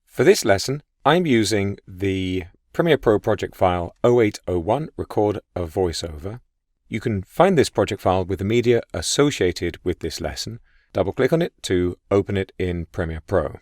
For this lesson, I'm using the Premiere Pro project file 0801 Record a Voiceover. You can find this project file with the media associated with this lesson. Double-click on it to open it in Premiere Pro.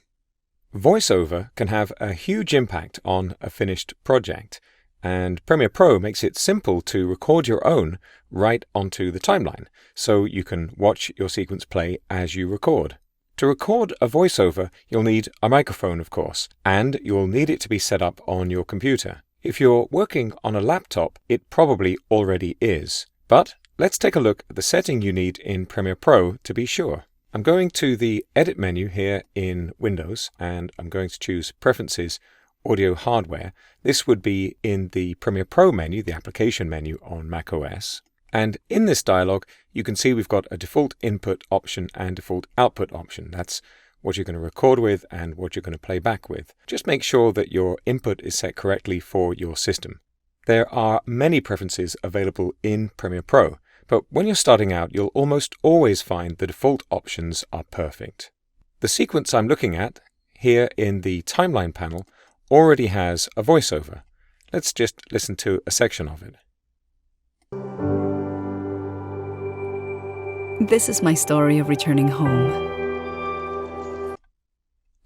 VoiceOver can have a huge impact on a finished project, and Premiere Pro makes it simple to record your own right onto the timeline, so you can watch your sequence play as you record. To record a voiceover, you'll need a microphone, of course, and you'll need it to be set up on your computer. If you're working on a laptop, it probably already is. But let's take a look at the setting you need in Premiere Pro to be sure. I'm going to the Edit menu here in Windows, and I'm going to choose Preferences, Audio Hardware. This would be in the Premiere Pro menu, the Application menu on macOS. And in this dialog, you can see we've got a default input option and default output option. That's what you're going to record with and what you're going to play back with. Just make sure that your input is set correctly for your system. There are many preferences available in Premiere Pro, but when you're starting out, you'll almost always find the default options are perfect. The sequence I'm looking at here in the timeline panel already has a voiceover. Let's just listen to a section of it. This is my story of returning home.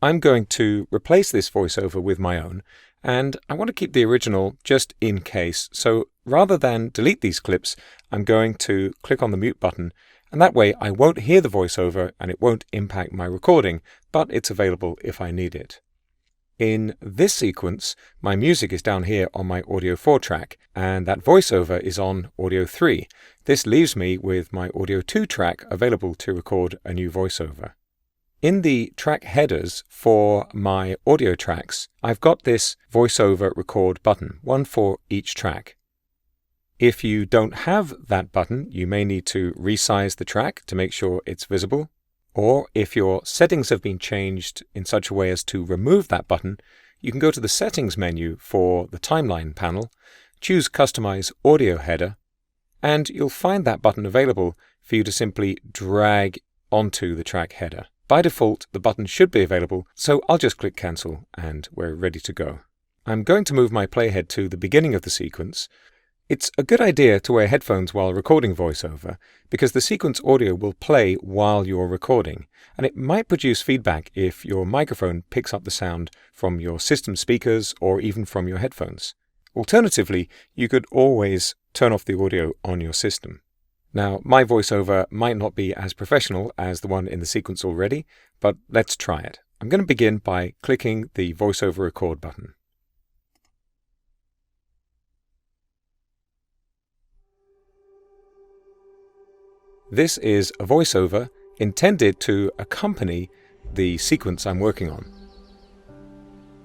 I'm going to replace this voiceover with my own, and I want to keep the original just in case, so rather than delete these clips, I'm going to click on the mute button, and that way I won't hear the voiceover and it won't impact my recording, but it's available if I need it. In this sequence, my music is down here on my Audio 4 track, and that voiceover is on Audio 3. This leaves me with my Audio 2 track available to record a new voiceover. In the track headers for my audio tracks, I've got this voiceover record button, one for each track. If you don't have that button, you may need to resize the track to make sure it's visible. Or if your settings have been changed in such a way as to remove that button, you can go to the Settings menu for the Timeline panel, choose Customize Audio Header, and you'll find that button available for you to simply drag onto the track header. By default, the button should be available, so I'll just click Cancel and we're ready to go. I'm going to move my playhead to the beginning of the sequence. It's a good idea to wear headphones while recording voiceover because the sequence audio will play while you're recording, and it might produce feedback if your microphone picks up the sound from your system speakers or even from your headphones. Alternatively, you could always turn off the audio on your system. Now, my voiceover might not be as professional as the one in the sequence already, but let's try it. I'm going to begin by clicking the voiceover record button. This is a voiceover intended to accompany the sequence I'm working on.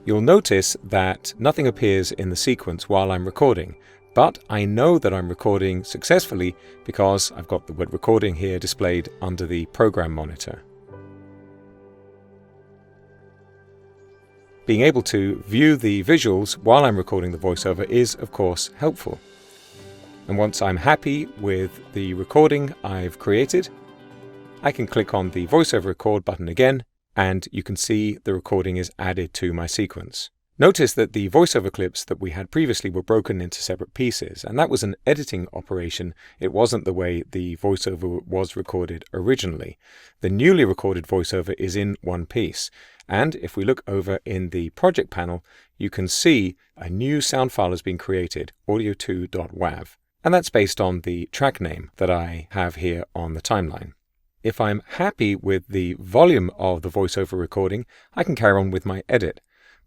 You'll notice that nothing appears in the sequence while I'm recording, but I know that I'm recording successfully because I've got the word recording here displayed under the program monitor. Being able to view the visuals while I'm recording the voiceover is, of course, helpful. And once I'm happy with the recording I've created, I can click on the voiceover record button again, and you can see the recording is added to my sequence. Notice that the voiceover clips that we had previously were broken into separate pieces, and that was an editing operation. It wasn't the way the voiceover was recorded originally. The newly recorded voiceover is in one piece, and if we look over in the project panel, you can see a new sound file has been created, audio2.wav. And that's based on the track name that I have here on the timeline. If I'm happy with the volume of the voiceover recording, I can carry on with my edit.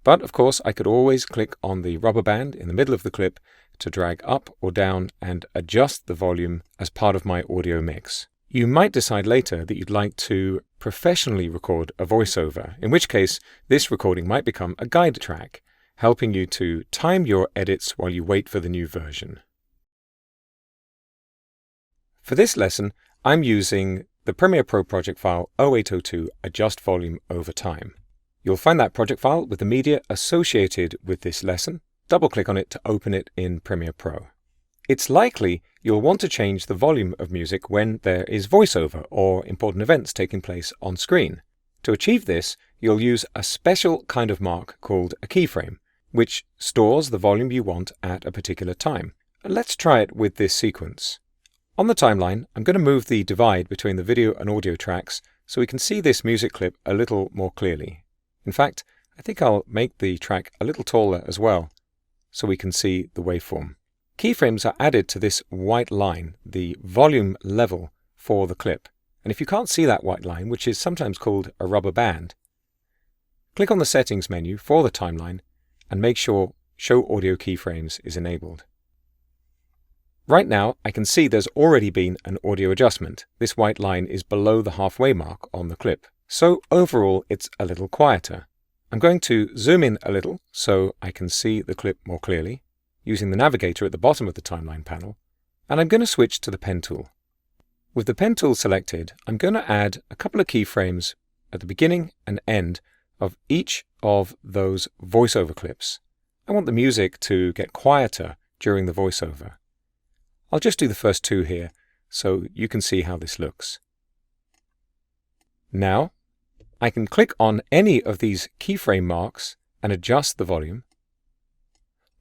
But of course, I could always click on the rubber band in the middle of the clip to drag up or down and adjust the volume as part of my audio mix. You might decide later that you'd like to professionally record a voiceover, in which case this recording might become a guide track, helping you to time your edits while you wait for the new version. For this lesson, I'm using the Premiere Pro project file 0802 Adjust Volume Over Time. You'll find that project file with the media associated with this lesson. Double-click on it to open it in Premiere Pro. It's likely you'll want to change the volume of music when there is voiceover or important events taking place on screen. To achieve this, you'll use a special kind of mark called a keyframe, which stores the volume you want at a particular time. Let's try it with this sequence. On the timeline, I'm going to move the divide between the video and audio tracks so we can see this music clip a little more clearly. In fact, I think I'll make the track a little taller as well so we can see the waveform. Keyframes are added to this white line, the volume level for the clip. And if you can't see that white line, which is sometimes called a rubber band, click on the Settings menu for the timeline and make sure Show Audio Keyframes is enabled. Right now, I can see there's already been an audio adjustment. This white line is below the halfway mark on the clip, so overall it's a little quieter. I'm going to zoom in a little so I can see the clip more clearly, using the navigator at the bottom of the timeline panel, and I'm going to switch to the pen tool. With the pen tool selected, I'm going to add a couple of keyframes at the beginning and end of each of those voiceover clips. I want the music to get quieter during the voiceover. I'll just do the first two here so you can see how this looks. Now, I can click on any of these keyframe marks and adjust the volume.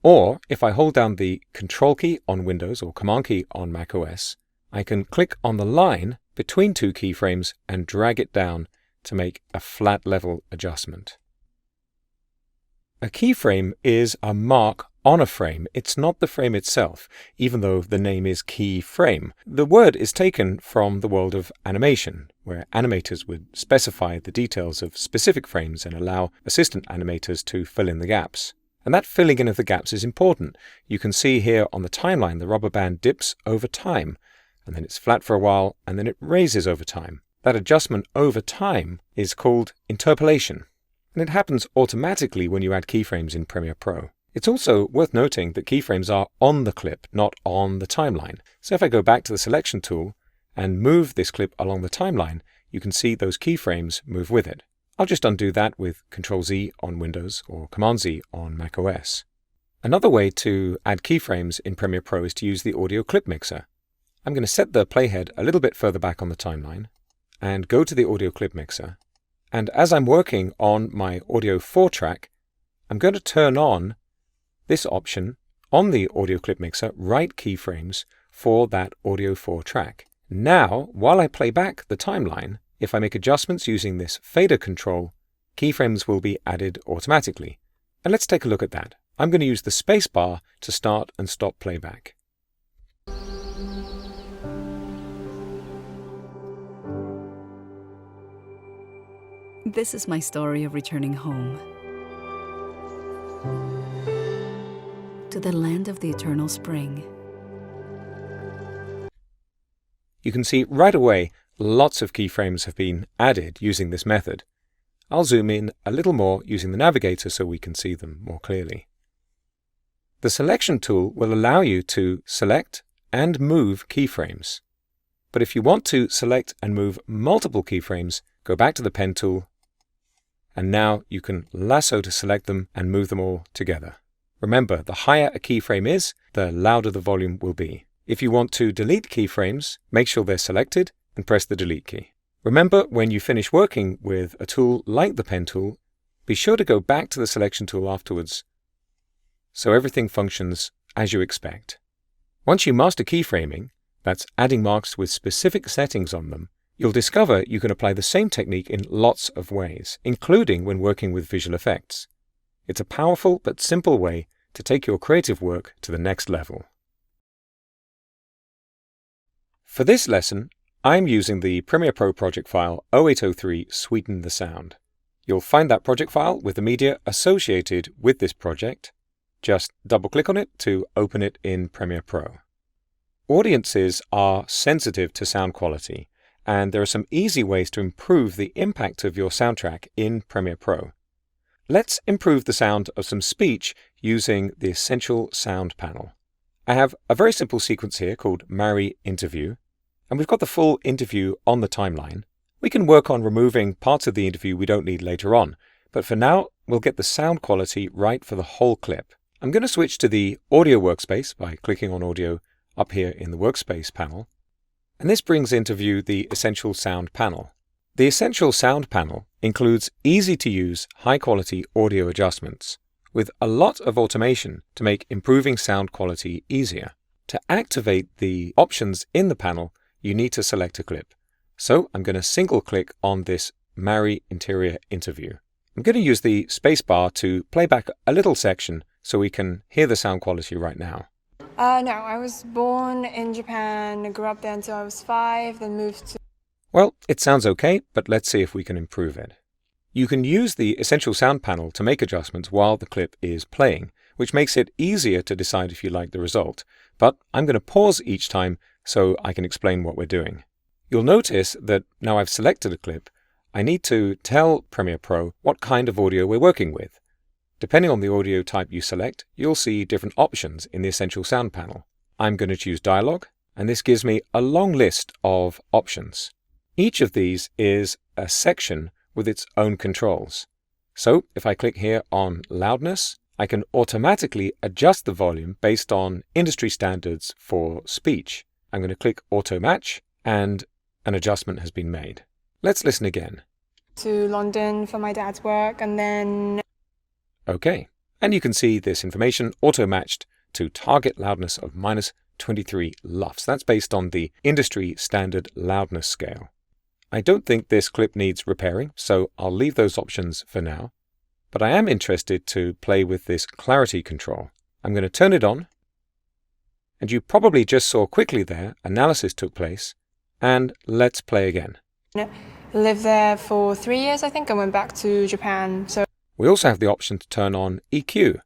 Or, if I hold down the Control key on Windows or Command key on macOS, I can click on the line between two keyframes and drag it down to make a flat level adjustment. A keyframe is a mark on a frame. It's not the frame itself, even though the name is keyframe. The word is taken from the world of animation, where animators would specify the details of specific frames and allow assistant animators to fill in the gaps. And that filling in of the gaps is important. You can see here on the timeline the rubber band dips over time, and then it's flat for a while, and then it raises over time. That adjustment over time is called interpolation, and it happens automatically when you add keyframes in Premiere Pro. It's also worth noting that keyframes are on the clip, not on the timeline. So if I go back to the Selection tool and move this clip along the timeline, you can see those keyframes move with it. I'll just undo that with Ctrl-Z on Windows or Command-Z on macOS. Another way to add keyframes in Premiere Pro is to use the Audio Clip Mixer. I'm going to set the playhead a little bit further back on the timeline and go to the Audio Clip Mixer. And as I'm working on my Audio 4 track, I'm going to turn on this option on the Audio Clip Mixer, write keyframes for that Audio 4 track. Now, while I play back the timeline, if I make adjustments using this fader control, keyframes will be added automatically. And let's take a look at that. I'm going to use the spacebar to start and stop playback. This is my story of returning home. To the land of the eternal spring. You can see right away lots of keyframes have been added using this method. I'll zoom in a little more using the navigator so we can see them more clearly. The Selection tool will allow you to select and move keyframes. But if you want to select and move multiple keyframes, go back to the Pen tool, and now you can lasso to select them and move them all together. Remember, the higher a keyframe is, the louder the volume will be. If you want to delete keyframes, make sure they're selected and press the Delete key. Remember, when you finish working with a tool like the Pen tool, be sure to go back to the Selection tool afterwards so everything functions as you expect. Once you master keyframing, that's adding marks with specific settings on them, you'll discover you can apply the same technique in lots of ways, including when working with visual effects. It's a powerful but simple way to take your creative work to the next level. For this lesson, I'm using the Premiere Pro project file 0803 Sweeten the Sound. You'll find that project file with the media associated with this project. Just double-click on it to open it in Premiere Pro. Audiences are sensitive to sound quality, and there are some easy ways to improve the impact of your soundtrack in Premiere Pro. Let's improve the sound of some speech using the Essential Sound panel. I have a very simple sequence here called Marry Interview, and we've got the full interview on the timeline. We can work on removing parts of the interview we don't need later on, but for now, we'll get the sound quality right for the whole clip. I'm going to switch to the Audio workspace by clicking on Audio up here in the Workspace panel. And this brings into view the Essential Sound panel. The Essential Sound panel includes easy-to-use, high-quality audio adjustments, with a lot of automation to make improving sound quality easier. To activate the options in the panel, you need to select a clip. So I'm going to single-click on this Marry Interior Interview. I'm going to use the spacebar to play back a little section so we can hear the sound quality right now. No, I was born in Japan, grew up there until I was 5, then moved to... Well, it sounds okay, but let's see if we can improve it. You can use the Essential Sound panel to make adjustments while the clip is playing, which makes it easier to decide if you like the result. But I'm going to pause each time so I can explain what we're doing. You'll notice that now I've selected a clip, I need to tell Premiere Pro what kind of audio we're working with. Depending on the audio type you select, you'll see different options in the Essential Sound panel. I'm going to choose Dialogue, and this gives me a long list of options. Each of these is a section with its own controls. So if I click here on Loudness, I can automatically adjust the volume based on industry standards for speech. I'm going to click Auto Match, and an adjustment has been made. Let's listen again. To London for my dad's work, and then... Okay, and you can see this information auto-matched to target loudness of -23 LUFS. That's based on the industry standard loudness scale. I don't think this clip needs repairing, so I'll leave those options for now. But I am interested to play with this clarity control. I'm going to turn it on, and you probably just saw quickly there, analysis took place, and let's play again. Lived there for 3 years, I think, and went back to Japan, so... We also have the option to turn on EQ,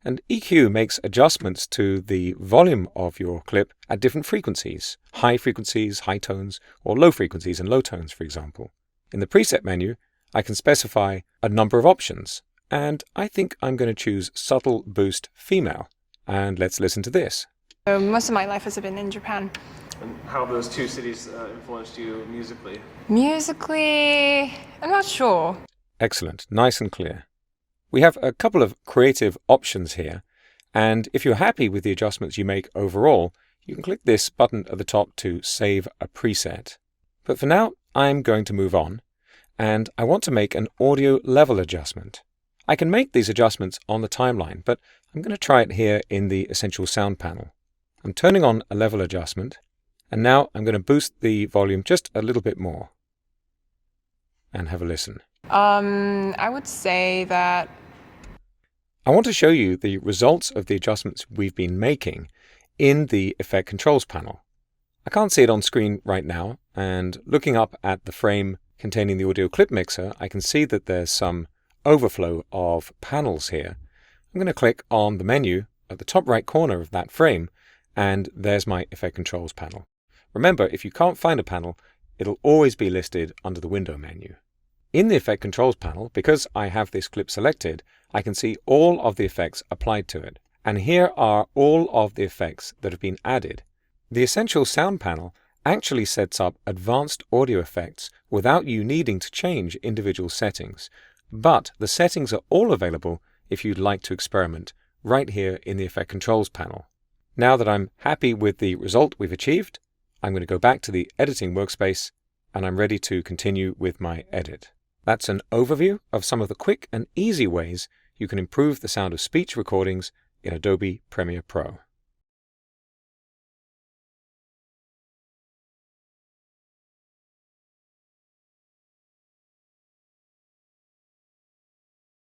and EQ makes adjustments to the volume of your clip at different frequencies, high frequencies, high tones, or low frequencies and low tones, for example. In the preset menu, I can specify a number of options, and I think I'm going to choose Subtle Boost Female. And let's listen to this. So most of my life has been in Japan. And how have those two cities influenced you musically? Musically, I'm not sure. Excellent, nice and clear. We have a couple of creative options here, and if you're happy with the adjustments you make overall, you can click this button at the top to save a preset. But for now, I'm going to move on, and I want to make an audio level adjustment. I can make these adjustments on the timeline, but I'm going to try it here in the Essential Sound panel. I'm turning on a level adjustment, and now I'm going to boost the volume just a little bit more. And have a listen. I would say that... I want to show you the results of the adjustments we've been making in the Effect Controls panel. I can't see it on screen right now, and looking up at the frame containing the audio clip mixer, I can see that there's some overflow of panels here. I'm going to click on the menu at the top right corner of that frame, and there's my Effect Controls panel. Remember, if you can't find a panel, it'll always be listed under the Window menu. In the Effect Controls panel, because I have this clip selected, I can see all of the effects applied to it. And here are all of the effects that have been added. The Essential Sound panel actually sets up advanced audio effects without you needing to change individual settings. But the settings are all available if you'd like to experiment right here in the Effect Controls panel. Now that I'm happy with the result we've achieved, I'm going to go back to the editing workspace, and I'm ready to continue with my edit. That's an overview of some of the quick and easy ways you can improve the sound of speech recordings in Adobe Premiere Pro.